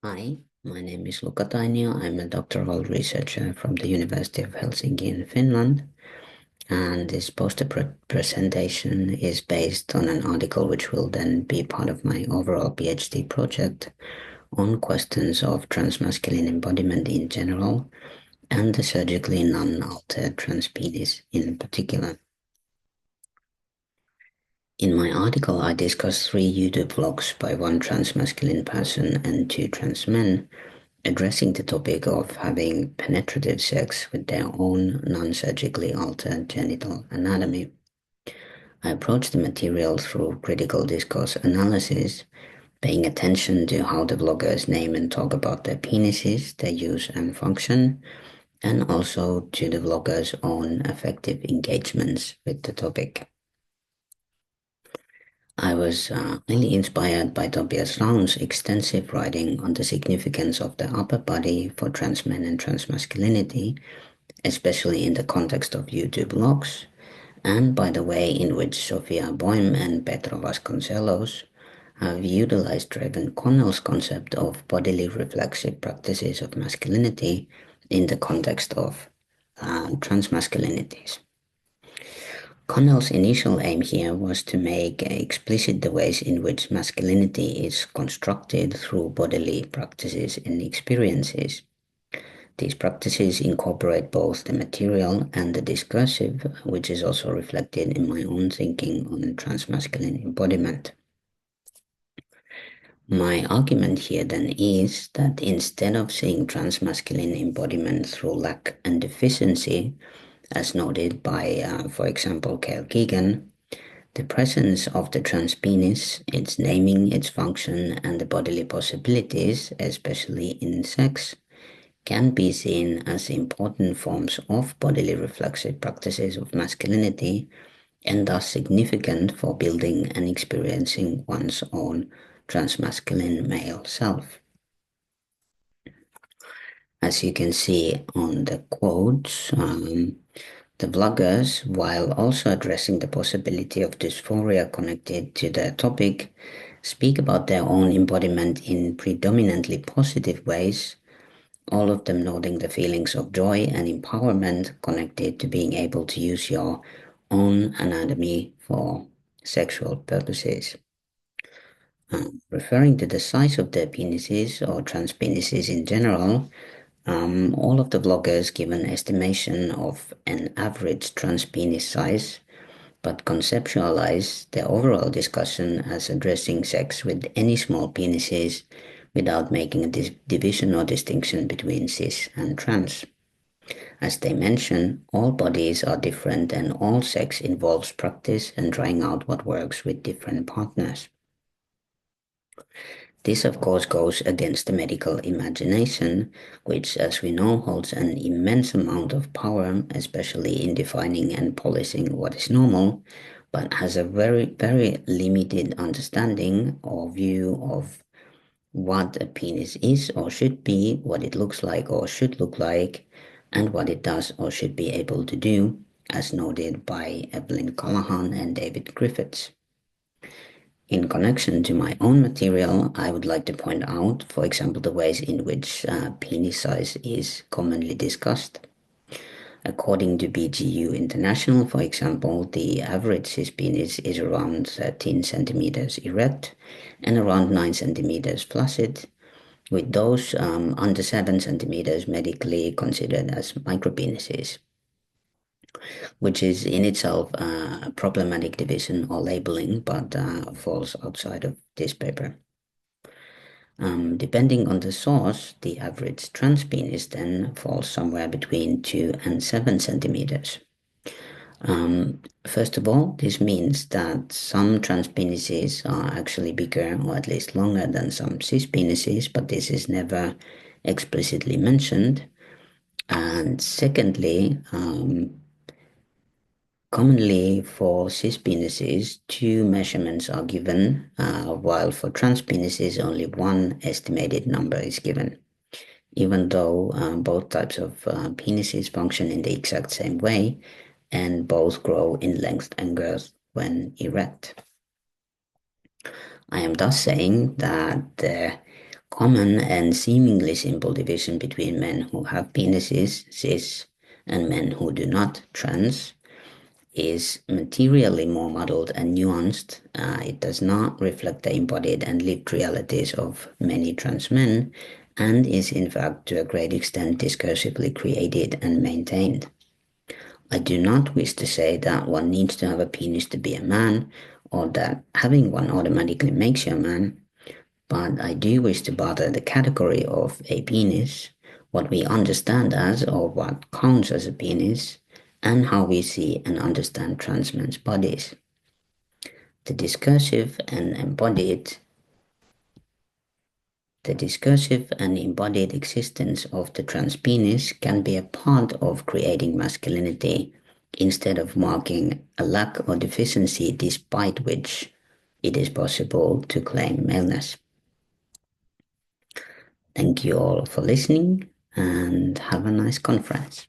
Hi, my name is Luca Tainio. I'm a doctoral researcher from the University of Helsinki in Finland, and this poster presentation is based on an article which will then be part of my overall PhD project on questions of transmasculine embodiment in general and the surgically non-altered transpenis in particular. In my article, I discuss 3 YouTube vlogs by one transmasculine person and 2 trans men, addressing the topic of having penetrative sex with their own non-surgically altered genital anatomy. I approach the material through critical discourse analysis, paying attention to how the vloggers name and talk about their penises, their use and function, and also to the vloggers' own affective engagements with the topic. I was really inspired by Tobias Raun's extensive writing on the significance of the upper body for trans men and transmasculinity, especially in the context of YouTube vlogs, and by the way in which Sofia Boym and Pedro Vasconcelos have utilized Raven Connell's concept of bodily reflexive practices of masculinity in the context of transmasculinities. Connell's initial aim here was to make explicit the ways in which masculinity is constructed through bodily practices and experiences. These practices incorporate both the material and the discursive, which is also reflected in my own thinking on transmasculine embodiment. My argument here then is that instead of seeing transmasculine embodiment through lack and deficiency, as noted by, for example, Gail Keegan, the presence of the trans penis, its naming, its function, and the bodily possibilities, especially in sex, can be seen as important forms of bodily reflexive practices of masculinity and thus significant for building and experiencing one's own transmasculine male self. As you can see on the quotes, the vloggers, while also addressing the possibility of dysphoria connected to the topic, speak about their own embodiment in predominantly positive ways, all of them noting the feelings of joy and empowerment connected to being able to use your own anatomy for sexual purposes. Referring to the size of their penises or trans penises in general, all of the vloggers give an estimation of an average trans penis size, but conceptualize the overall discussion as addressing sex with any small penises without making a division or distinction between cis and trans. As they mention, all bodies are different and all sex involves practice and trying out what works with different partners. This, of course, goes against the medical imagination, which, as we know, holds an immense amount of power, especially in defining and policing what is normal, but has a very, very limited understanding or view of what a penis is or should be, what it looks like or should look like, and what it does or should be able to do, as noted by Evelyn Callahan and David Griffiths. In connection to my own material, I would like to point out, for example, the ways in which penis size is commonly discussed. According to BGU International, for example, the average cis penis is around 13 centimeters erect and around 9 centimeters flaccid, with those under 7 centimeters medically considered as micropenises, which is in itself a problematic division or labeling, but falls outside of this paper. Depending on the source, the average trans penis then falls somewhere between 2 and 7 centimeters. First of all, this means that some trans penises are actually bigger or at least longer than some cis penises, but this is never explicitly mentioned. And secondly, commonly for cis penises, 2 measurements are given, while for trans penises, only one estimated number is given, even though both types of penises function in the exact same way and both grow in length and girth when erect. I am thus saying that the common and seemingly simple division between men who have penises, cis, and men who do not, trans, is materially more muddled and nuanced. It does not reflect the embodied and lived realities of many trans men, and is in fact to a great extent discursively created and maintained. I do not wish to say that one needs to have a penis to be a man, or that having one automatically makes you a man, but I do wish to bother the category of a penis, what we understand as or what counts as a penis, and how we see and understand trans men's bodies. The discursive and embodied The discursive and embodied existence of the trans penis can be a part of creating masculinity instead of marking a lack or deficiency despite which it is possible to claim maleness. Thank you all for listening and have a nice conference.